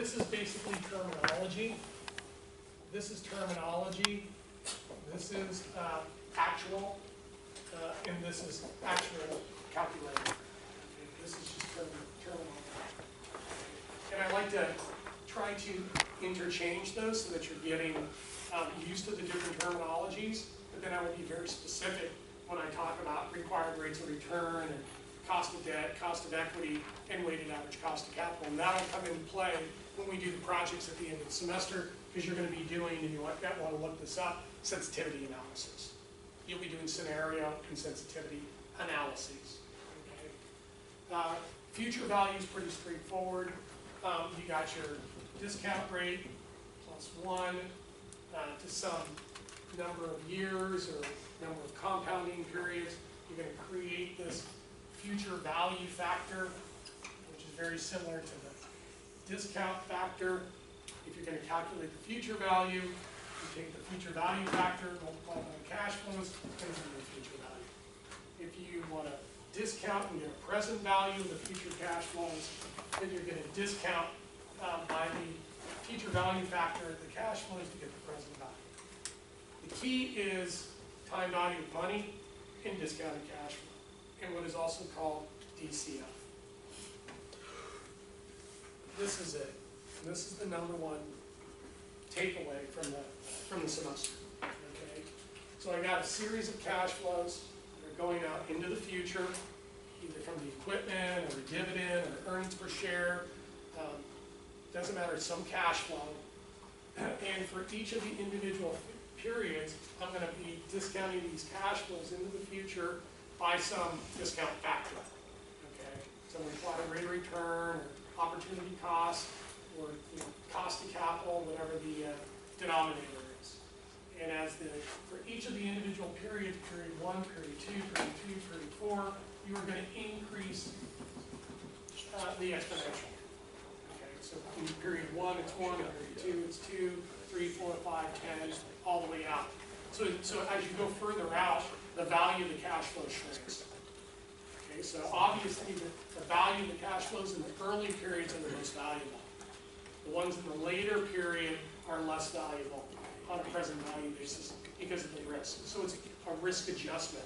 this is basically terminology. This is terminology. This is actual, and this is actual calculated. Okay, this is just terminology. And I like to try to interchange those so that you're getting used to the different terminologies, but then I will be very specific when I talk about required rates of return and cost of debt, cost of equity, and weighted average cost of capital. And that'll come into play when we do the projects at the end of the semester, because you're going to be doing, and you want to look this up, sensitivity analysis. You'll be doing scenario and sensitivity analyses. Okay? Future value is pretty straightforward. You got your discount rate plus 1 to some number of years or number of compounding periods. You're going to create this future value factor, which is very similar to the discount factor. If you're going to calculate the future value, you take the future value factor, multiply it by the cash flows, it's going to be your future value. If you want to discount and get a present value of the future cash flows, then you're going to discount by the future value factor the cash flows to get the present value. The key is time value of money and discounted cash flow, and what is also called DCF. This is it. And this is the #1 takeaway from the semester. Okay? So I got a series of cash flows that are going out into the future, either from the equipment or the dividend or earnings per share. Doesn't matter, some cash flow. And for each of the individual periods, I'm going to be discounting these cash flows into the future by some discount factor. Okay, some implied rate of return, or opportunity cost, or cost of capital, whatever the denominator is. And for each of the individual periods, period 1, period 2, period 3, period 4, you are going to increase the exponential. So in period 1, it's 1, in period 2, it's 2, 3, 4, 5, 10, all the way out. So as you go further out, the value of the cash flow shrinks. Okay, so obviously the value of the cash flows in the early periods are the most valuable. The ones in the later period are less valuable on a present value basis because of the risk. So it's a risk adjustment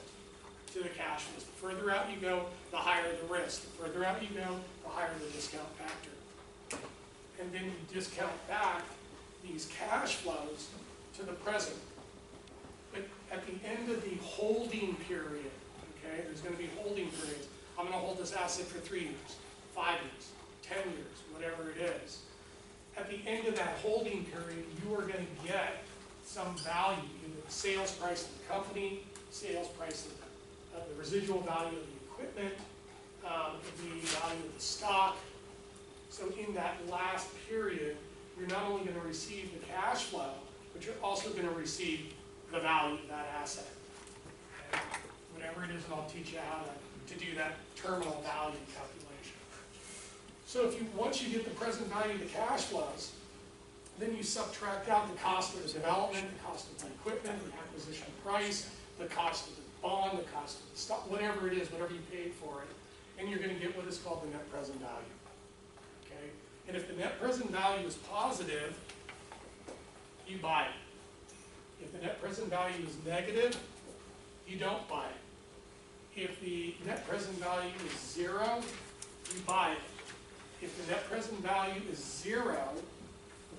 to the cash flows. The further out you go, the higher the risk. The further out you go, the higher the discount factor. And then you discount back these cash flows to the present. But at the end of the holding period, okay, there's going to be holding periods. I'm going to hold this asset for 3 years, 5 years, 10 years, whatever it is. At the end of that holding period, you are going to get some value, either the sales price of the company, sales price of the residual value of the equipment, the value of the stock. So in that last period, you're not only going to receive the cash flow, but you're also going to receive the value of that asset. Okay? Whatever it is, and I'll teach you how to do that terminal value calculation. So once you get the present value of the cash flows, then you subtract out the cost of the development, the cost of the equipment, the acquisition price, the cost of the bond, the cost of the stock, whatever it is, whatever you paid for it, and you're going to get what is called the net present value. Okay? And if the net present value is positive, you buy it. If the net present value is negative, you don't buy it. If the net present value is 0, you buy it. If the net present value is 0,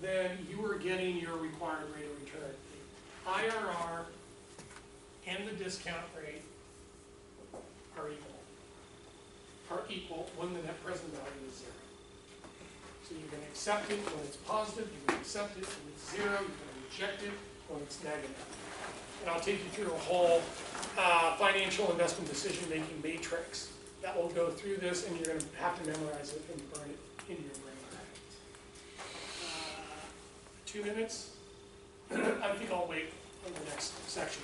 then you are getting your required rate of return. The IRR and the discount rate are equal when the net present value is 0. So you're going to accept it when it's positive, you're going to accept it when it's 0, you're going to reject it when it's negative. And I'll take you through a whole financial investment decision-making matrix that will go through this, and you're going to have to memorize it and burn it into your brain. 2 minutes? I think I'll wait on the next section.